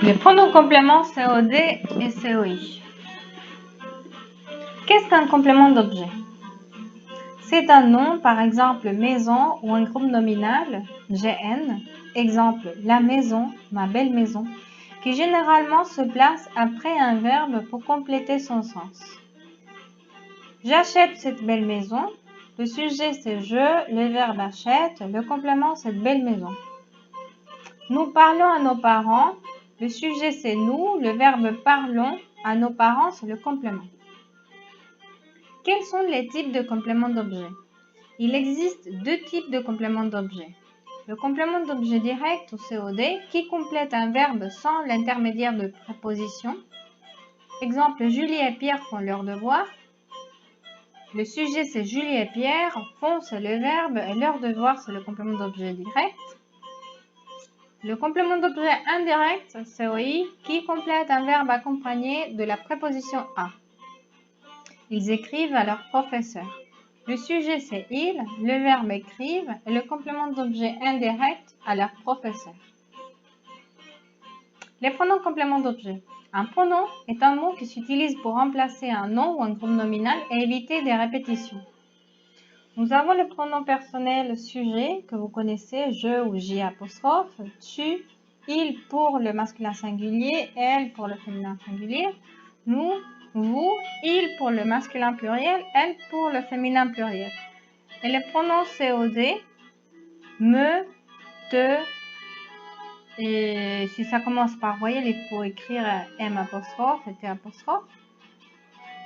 Les pronoms compléments COD et COI. Qu'est-ce qu'un complément d'objet? C'est un nom, par exemple maison ou un groupe nominal, GN, exemple la maison, ma belle maison, qui généralement se place après un verbe pour compléter son sens. J'achète cette belle maison, le sujet c'est je, le verbe achète, le complément cette belle maison. Nous parlons à nos parents, le sujet c'est nous, le verbe parlons à nos parents c'est le complément. Quels sont les types de compléments d'objet? Il existe deux types de compléments d'objet. Le complément d'objet direct ou COD qui complète un verbe sans l'intermédiaire de préposition. Exemple, Julie et Pierre font leurs devoirs. Le sujet c'est Julie et Pierre, font c'est le verbe et leur devoir c'est le complément d'objet direct. Le complément d'objet indirect, COI, qui complète un verbe accompagné de la préposition à. Ils écrivent à leur professeur. Le sujet c'est ils, le verbe écrivent et le complément d'objet indirect à leur professeur. Les pronoms compléments d'objet. Un pronom est un mot qui s'utilise pour remplacer un nom ou un groupe nominal et éviter des répétitions. Nous avons le pronom personnel sujet que vous connaissez, je ou j apostrophe, tu, il pour le masculin singulier, elle pour le féminin singulier, nous, vous, il pour le masculin pluriel, elle pour le féminin pluriel. Et les pronoms COD, me, te, et si ça commence par voyelle, il faut écrire M apostrophe et T apostrophe.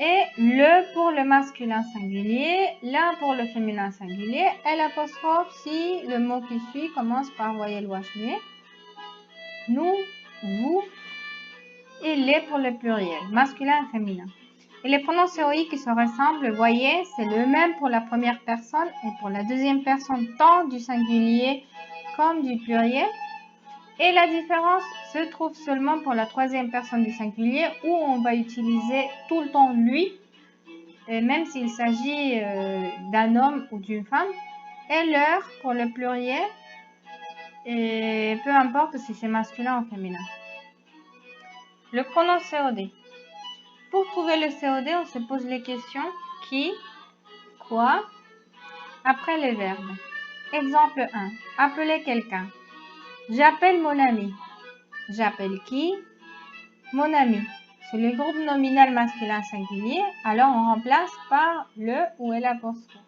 Et le pour le masculin singulier, la pour le féminin singulier, L apostrophe si le mot qui suit commence par voyelle ou H muet. Nous, vous, et les pour le pluriel, masculin et féminin. Et les pronoms COI qui se ressemblent, voyez, c'est le même pour la première personne et pour la deuxième personne, tant du singulier comme du pluriel. Et la différence se trouve seulement pour la troisième personne du singulier où on va utiliser tout le temps lui, même s'il s'agit d'un homme ou d'une femme, et leur pour le pluriel, et peu importe si c'est masculin ou féminin. Le pronom COD. Pour trouver le COD, on se pose les questions qui, quoi, après les verbes. Exemple 1. Appeler quelqu'un. J'appelle mon ami. J'appelle qui? Mon ami. C'est le groupe nominal masculin singulier, alors on remplace par le ou l'apostrophe.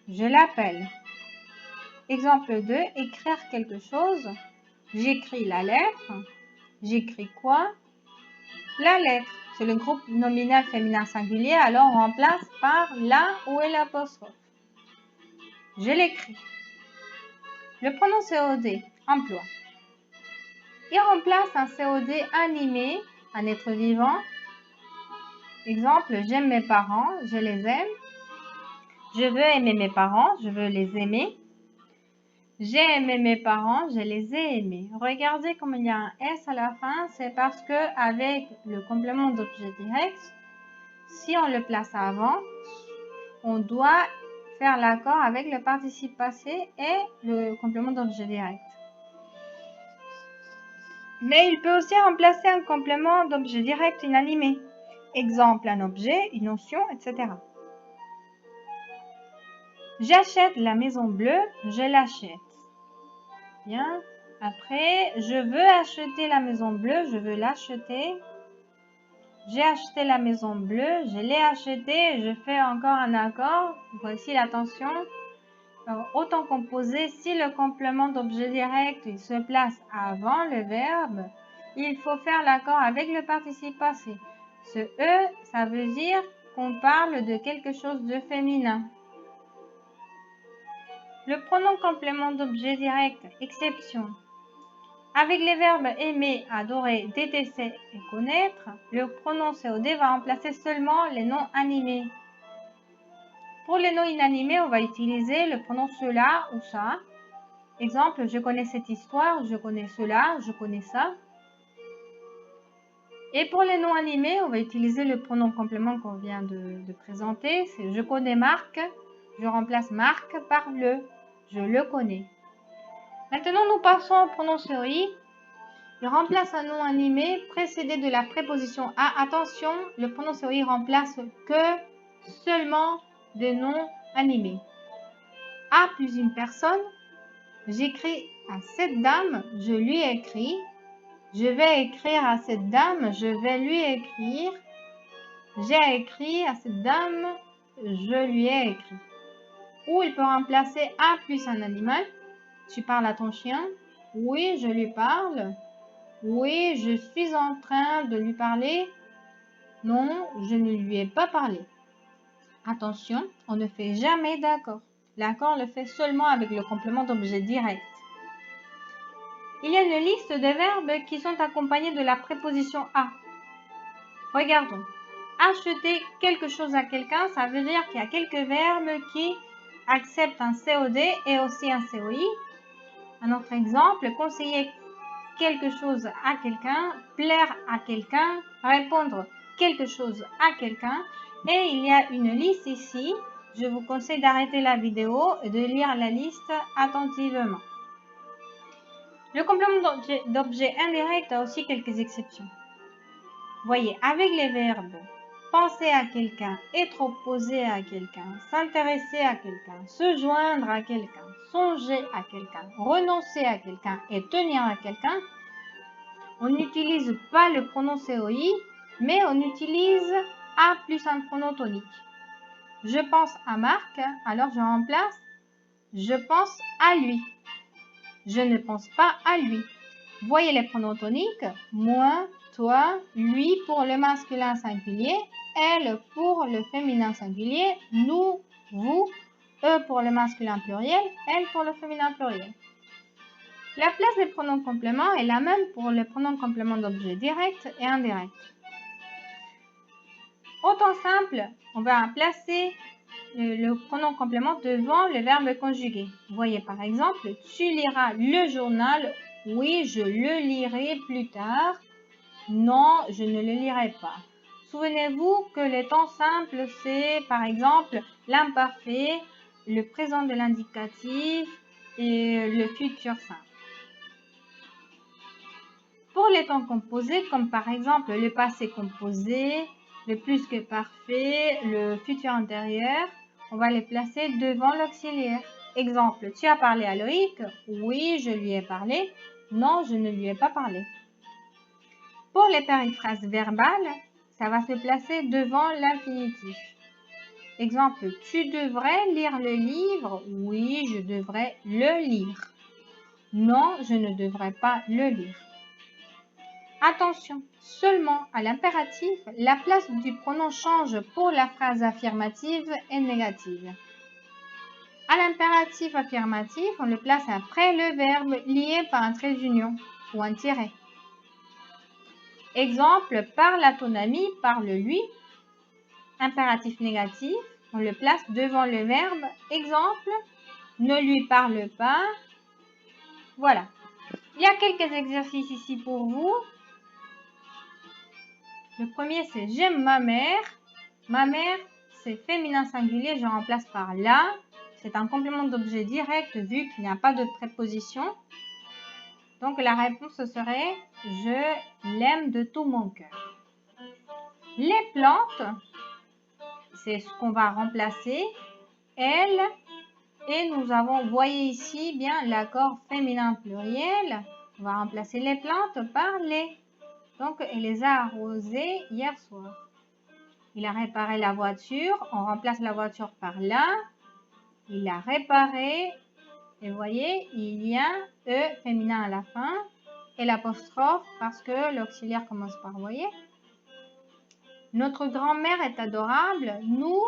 Je l'appelle. Exemple 2. Écrire quelque chose. J'écris la lettre. J'écris quoi? La lettre. C'est le groupe nominal féminin singulier, alors on remplace par la ou l'apostrophe. Je l'écris. Le pronom COD, emploi. Il remplace un COD animé, un être vivant. Exemple, j'aime mes parents, je les aime. Je veux aimer mes parents, je veux les aimer. J'ai aimé mes parents, je les ai aimés. Regardez comme il y a un S à la fin, c'est parce que avec le complément d'objet direct, si on le place avant, on doit faire l'accord avec le participe passé et le complément d'objet direct. Mais il peut aussi remplacer un complément d'objet direct inanimé. Exemple, un objet, une notion, etc. J'achète la maison bleue, je l'achète. Bien. Après, je veux acheter la maison bleue, je veux l'acheter. J'ai acheté la maison bleue, je l'ai achetée, je fais encore un accord. Voici l'attention. Autant composer, si le complément d'objet direct il se place avant le verbe, il faut faire l'accord avec le participe passé. Ce E, ça veut dire qu'on parle de quelque chose de féminin. Le pronom complément d'objet direct, exception. Avec les verbes aimer, adorer, détester et connaître, le pronom COD va remplacer seulement les noms animés. Pour les noms inanimés, on va utiliser le pronom cela ou ça. Exemple, je connais cette histoire, je connais cela, je connais ça. Et pour les noms animés, on va utiliser le pronom complément qu'on vient de présenter. C'est je connais Marc, je remplace Marc par le, je le connais. Maintenant, nous passons au pronom COI. Il remplace un nom animé précédé de la préposition à. Attention, le pronom COI remplace que seulement des noms animés. À plus une personne. J'écris à cette dame, je lui écris. Je vais écrire à cette dame, je vais lui écrire. J'ai écrit à cette dame, je lui ai écrit. Ou il peut remplacer à plus un animal. Tu parles à ton chien? Oui, je lui parle. Oui, je suis en train de lui parler. Non, je ne lui ai pas parlé. Attention, on ne fait jamais d'accord. L'accord le fait seulement avec le complément d'objet direct. Il y a une liste de verbes qui sont accompagnés de la préposition à. Regardons. Acheter quelque chose à quelqu'un, ça veut dire qu'il y a quelques verbes qui acceptent un COD et aussi un COI. Un autre exemple, conseiller quelque chose à quelqu'un, plaire à quelqu'un, répondre quelque chose à quelqu'un. Et il y a une liste ici. Je vous conseille d'arrêter la vidéo et de lire la liste attentivement. Le complément d'objet indirect a aussi quelques exceptions. Voyez, avec les verbes penser à quelqu'un, être opposé à quelqu'un, s'intéresser à quelqu'un, se joindre à quelqu'un, songer à quelqu'un, renoncer à quelqu'un et tenir à quelqu'un, on n'utilise pas le pronom COI, mais on utilise A plus un pronom tonique. Je pense à Marc, alors je remplace je pense à lui. Je ne pense pas à lui. Voyez les pronoms toniques, moi, toi, lui pour le masculin singulier, elle pour le féminin singulier, nous, vous, eux pour le masculin pluriel, elle pour le féminin pluriel. La place des pronoms compléments est la même pour les pronoms compléments d'objet direct et indirect. Au temps simple, on va placer le pronom complément devant le verbe conjugué. Voyez par exemple, tu liras le journal. Oui, je le lirai plus tard. Non, je ne le lirai pas. Souvenez-vous que les temps simples, c'est par exemple l'imparfait, le présent de l'indicatif et le futur simple. Pour les temps composés, comme par exemple le passé composé, le plus que parfait, le futur antérieur, on va les placer devant l'auxiliaire. Exemple, tu as parlé à Loïc? Oui, je lui ai parlé. Non, je ne lui ai pas parlé. Pour les périphrases verbales, ça va se placer devant l'infinitif. Exemple, tu devrais lire le livre? Oui, je devrais le lire. Non, je ne devrais pas le lire. Attention, seulement à l'impératif, la place du pronom change pour la phrase affirmative et négative. À l'impératif affirmatif, on le place après le verbe lié par un trait d'union ou un tiret. Exemple, parle à ton ami, parle-lui. Impératif négatif, on le place devant le verbe. Exemple, ne lui parle pas. Voilà. Il y a quelques exercices ici pour vous. Le premier, c'est j'aime ma mère. Ma mère, c'est féminin singulier, je remplace par la. C'est un complément d'objet direct vu qu'il n'y a pas de préposition. Donc la réponse serait je l'aime de tout mon cœur. Les plantes, c'est ce qu'on va remplacer. Elle, et nous avons, voyez ici bien l'accord féminin pluriel. On va remplacer les plantes par les. Donc, elle les a arrosées hier soir. Il a réparé la voiture. On remplace la voiture par la. Il a réparé. Et vous voyez, il y a E féminin à la fin. Et l'apostrophe parce que l'auxiliaire commence par, vous voyez. Notre grand-mère est adorable. Nous,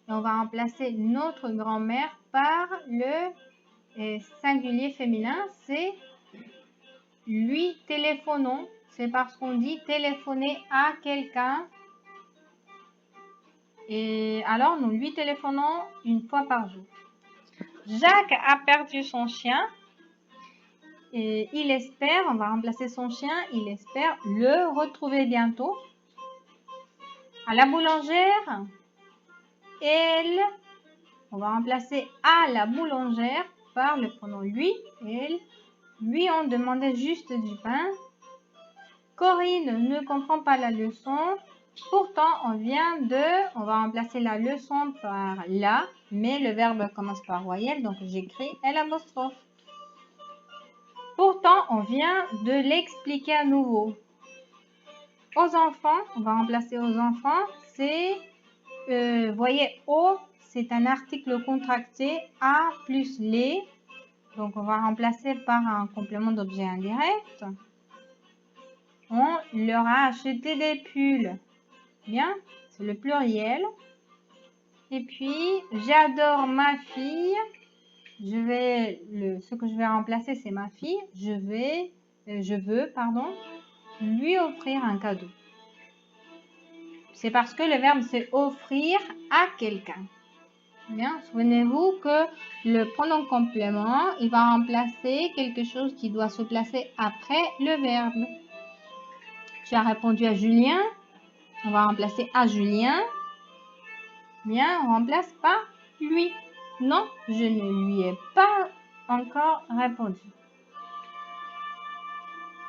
on va remplacer notre grand-mère par le singulier féminin. C'est lui téléphonons. C'est parce qu'on dit téléphoner à quelqu'un. Et alors, nous lui téléphonons une fois par jour. Jacques a perdu son chien. Et il espère, on va remplacer son chien, il espère le retrouver bientôt. À la boulangère, elle, on va remplacer à la boulangère par le pronom lui, elle. Lui, on demandait juste du pain. Corinne ne comprend pas la leçon. Pourtant, on va remplacer la leçon par la, mais le verbe commence par voyelle, donc j'écris L'. Pourtant, on vient de l'expliquer à nouveau. Aux enfants, on va remplacer aux enfants, c'est, voyez, au, c'est un article contracté, à plus les, donc on va remplacer par un complément d'objet indirect. On leur a acheté des pulls. Bien, c'est le pluriel. Et puis, j'adore ma fille. Ce que je vais remplacer, c'est ma fille. Je veux, lui offrir un cadeau. C'est parce que le verbe, c'est offrir à quelqu'un. Bien, souvenez-vous que le pronom complément, il va remplacer quelque chose qui doit se placer après le verbe. Tu as répondu à Julien. On va remplacer à Julien. Bien, on remplace par lui. Non, je ne lui ai pas encore répondu.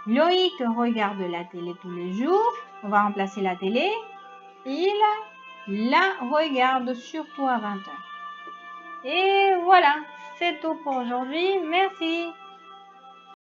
Loïc regarde la télé tous les jours. On va remplacer la télé. Il la regarde surtout à 20h. Et voilà, c'est tout pour aujourd'hui. Merci.